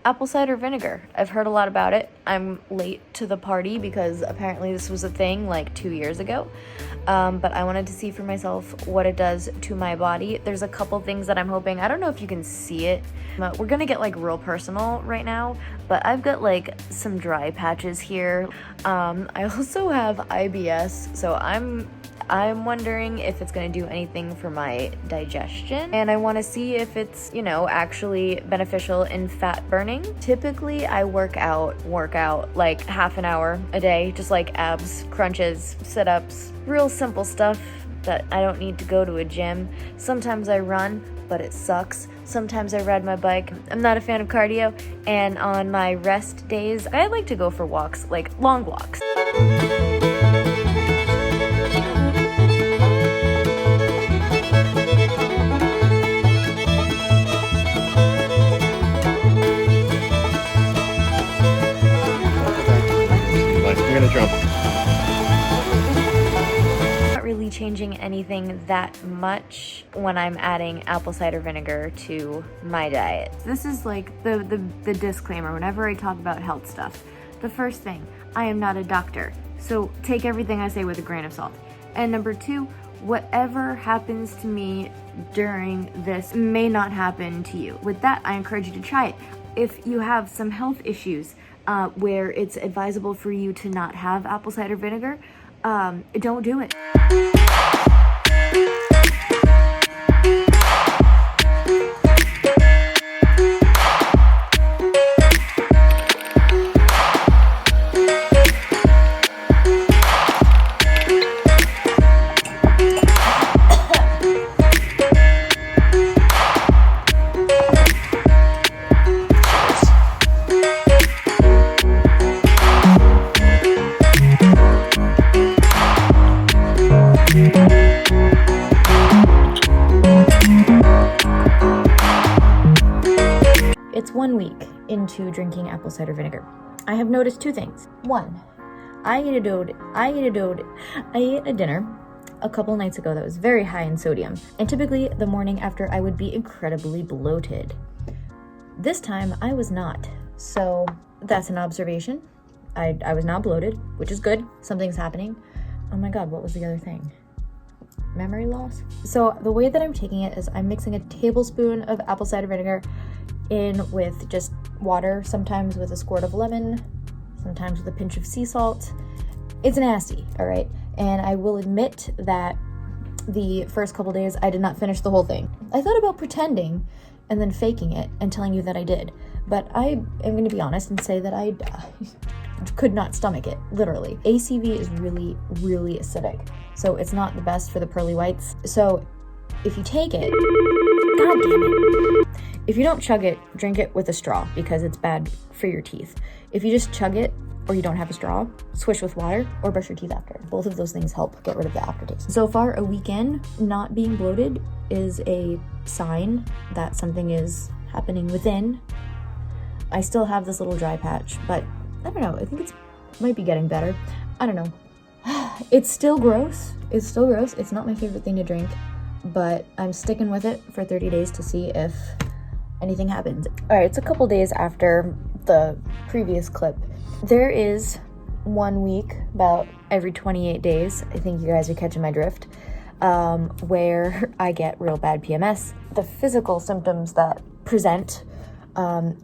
apple cider vinegar. I've heard a lot about it. I'm late to the party because apparently this was a thing like 2 years ago. But I wanted to see for myself what it does to my body. There's a couple things that I'm hoping, I don't know if you can see it. We're gonna get like real personal right now, but I've got like some dry patches here. I also have IBS, so I'm wondering if it's going to do anything for my digestion, and I want to see if it's, actually beneficial in fat burning. Typically, I work out like half an hour a day, just like abs, crunches, sit-ups, real simple stuff that I don't need to go to a gym. Sometimes I run, but it sucks. Sometimes I ride my bike. I'm not a fan of cardio, and on my rest days, I like to go for walks, like long walks. I'm gonna jump. Not really changing anything that much when I'm adding apple cider vinegar to my diet. This is like the disclaimer whenever I talk about health stuff. The first thing, I am not a doctor, so take everything I say with a grain of salt. And number two, whatever happens to me during this may not happen to you. With that, I encourage you to try it. If you have some health issues where it's advisable for you to not have apple cider vinegar, don't do it. It's 1 week into drinking apple cider vinegar. I have noticed two things. One, I ate a dinner a couple nights ago that was very high in sodium, and typically the morning after I would be incredibly bloated. This time I was not, so that's an observation. I was not bloated, which is good. Something's happening. Oh my god, what was the other thing? Memory loss? So the way that I'm taking it is I'm mixing a tablespoon of apple cider vinegar in with just water, sometimes with a squirt of lemon, sometimes with a pinch of sea salt. It's nasty, all right? And I will admit that the first couple days I did not finish the whole thing. I thought about pretending and then faking it and telling you that I did, but I am going to be honest and say that I could not stomach it, literally. ACV is really, really acidic, so it's not the best for the pearly whites. So if you take it, god damn it. If you don't chug it, drink it with a straw because it's bad for your teeth. If you just chug it or you don't have a straw, swish with water or brush your teeth after. Both of those things help get rid of the aftertaste. So far, a weekend not being bloated is a sign that something is happening within. I still have this little dry patch, but I don't know. I think it might be getting better. I don't know. It's still gross. It's not my favorite thing to drink, but I'm sticking with it for 30 days to see if anything happens. All right, it's a couple days after the previous clip. There is 1 week, about every 28 days, I think you guys are catching my drift, where I get real bad PMS. The physical symptoms that present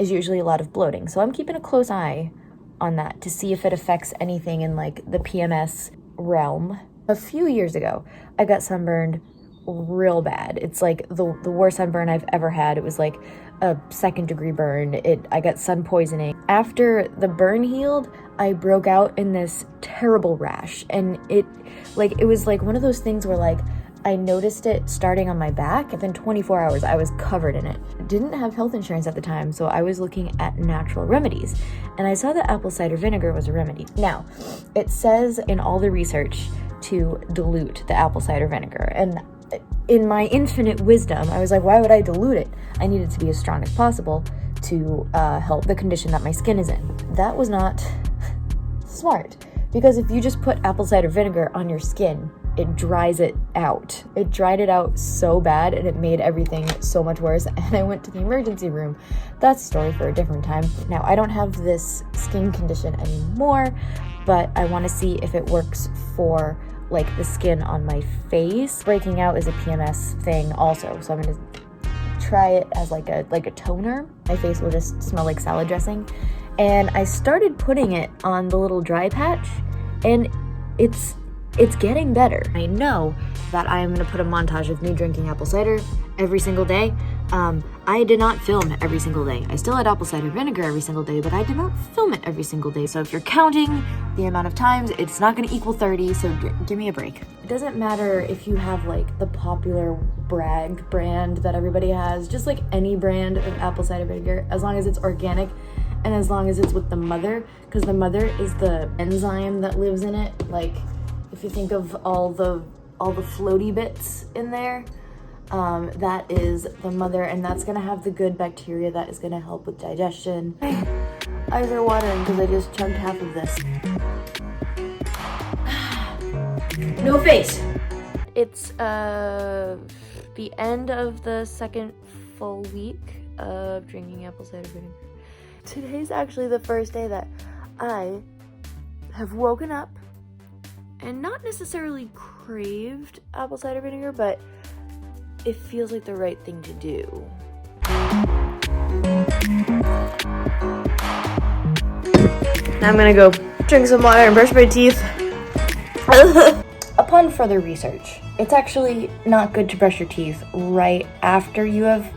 is usually a lot of bloating. So I'm keeping a close eye on that to see if it affects anything in like the PMS realm. A few years ago, I got sunburned real bad. It's like the worst sunburn I've ever had. It was like a 2nd-degree burn. I got sun poisoning. After the burn healed, I broke out in this terrible rash, and it was like one of those things where like I noticed it starting on my back. Within 24 hours, I was covered in it. Didn't have health insurance at the time, so I was looking at natural remedies, and I saw that apple cider vinegar was a remedy. Now, it says in all the research to dilute the apple cider vinegar, and in my infinite wisdom, I was like, why would I dilute it? I need it to be as strong as possible to help the condition that my skin is in. That was not smart, because if you just put apple cider vinegar on your skin, it dries it out. It dried it out so bad, and it made everything so much worse, and I went to the emergency room. That's a story for a different time. Now, I don't have this skin condition anymore, but I want to see if it works for like the skin on my face. Breaking out is a PMS thing also, so I'm gonna try it as like a toner. My face will just smell like salad dressing. And I started putting it on the little dry patch, and it's getting better. I know that I'm gonna put a montage of me drinking apple cider every single day. I did not film every single day. I still had apple cider vinegar every single day, but I did not film it every single day. So if you're counting the amount of times, it's not gonna equal 30, so give me a break. It doesn't matter if you have like the popular Bragg brand that everybody has, just like any brand of apple cider vinegar, as long as it's organic and as long as it's with the mother, because the mother is the enzyme that lives in it. Like, if you think of all the floaty bits in there, that is the mother, and that's gonna have the good bacteria that is gonna help with digestion. Eyes are watering because I just chugged half of this. No face. It's the end of the second full week of drinking apple cider vinegar. Today's actually the first day that I have woken up and not necessarily craved apple cider vinegar, but it feels like the right thing to do. Now I'm gonna go drink some water and brush my teeth. Upon further research, it's actually not good to brush your teeth right after you have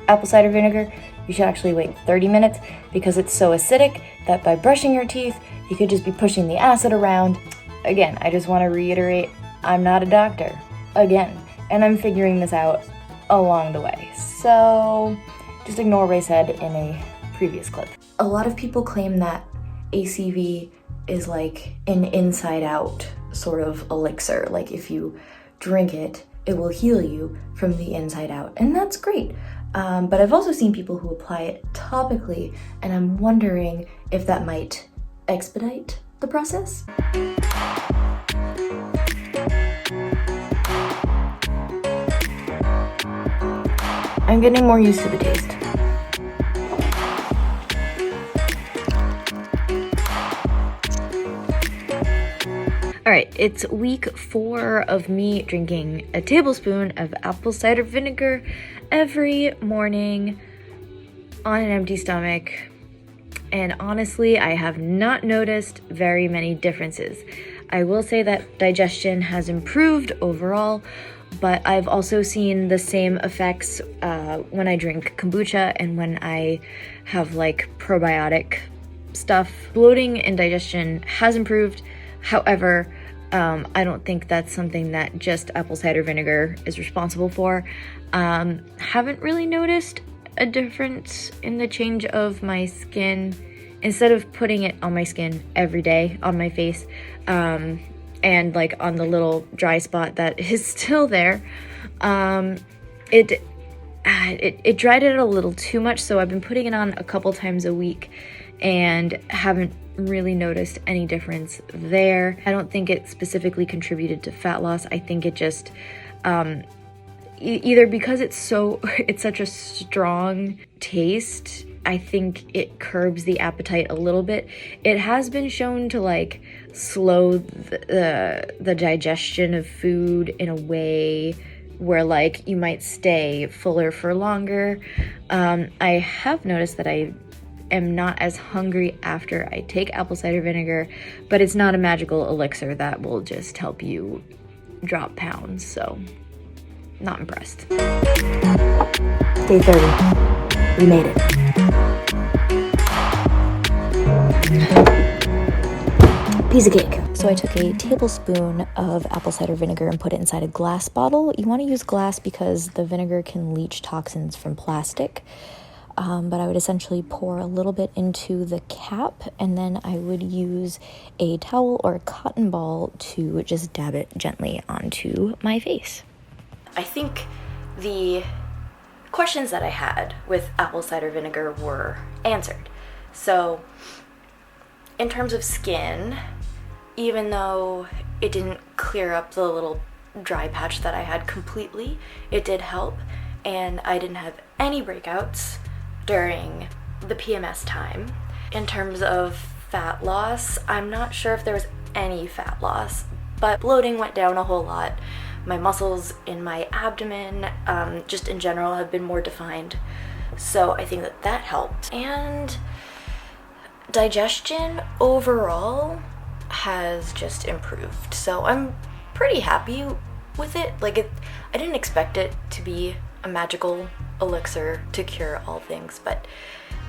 apple cider vinegar. You should actually wait 30 minutes because it's so acidic that by brushing your teeth, you could just be pushing the acid around. Again, I just want to reiterate, I'm not a doctor, again, and I'm figuring this out along the way. So just ignore what I said in a previous clip. A lot of people claim that ACV is like an inside out sort of elixir. Like if you drink it, it will heal you from the inside out, and that's great. But I've also seen people who apply it topically, and I'm wondering if that might expedite the process. I'm getting more used to the taste. All right, it's week 4 of me drinking a tablespoon of apple cider vinegar every morning on an empty stomach. And honestly, I have not noticed very many differences. I will say that digestion has improved overall, but I've also seen the same effects when I drink kombucha and when I have like probiotic stuff. Bloating and digestion has improved. However, I don't think that's something that just apple cider vinegar is responsible for. Haven't really noticed a difference in the change of my skin. Instead of putting it on my skin every day, on my face, and like on the little dry spot that is still there, it dried it a little too much, so I've been putting it on a couple times a week and haven't really noticed any difference there. I don't think it specifically contributed to fat loss. I think it just either because it's such a strong taste, I think it curbs the appetite a little bit. It has been shown to like slow the digestion of food in a way where like you might stay fuller for longer. I have noticed that I am not as hungry after I take apple cider vinegar, but it's not a magical elixir that will just help you drop pounds, so not impressed. Day 30. We made it. Piece of cake. So I took a tablespoon of apple cider vinegar and put it inside a glass bottle. You want to use glass because the vinegar can leach toxins from plastic. But I would essentially pour a little bit into the cap, and then I would use a towel or a cotton ball to just dab it gently onto my face. I think the questions that I had with apple cider vinegar were answered. So in terms of skin, even though it didn't clear up the little dry patch that I had completely. It did help, and I didn't have any breakouts during the PMS time. In terms of fat loss, I'm not sure if there was any fat loss, but bloating went down a whole lot. My muscles in my abdomen, just in general, have been more defined, so I think that that helped. And digestion overall has just improved, so I'm pretty happy with it. I didn't expect it to be a magical elixir to cure all things, but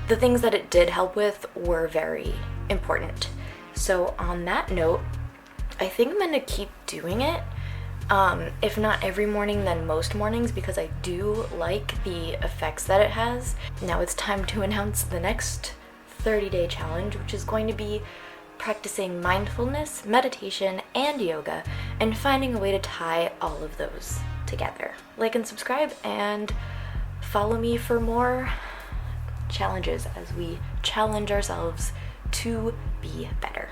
the things that it did help with were very important. So on that note, I think I'm gonna keep doing it. If not every morning, then most mornings, because I do like the effects that it has. Now it's time to announce the next 30-day challenge, which is going to be practicing mindfulness, meditation, and yoga, and finding a way to tie all of those together. Like and subscribe, and follow me for more challenges as we challenge ourselves to be better.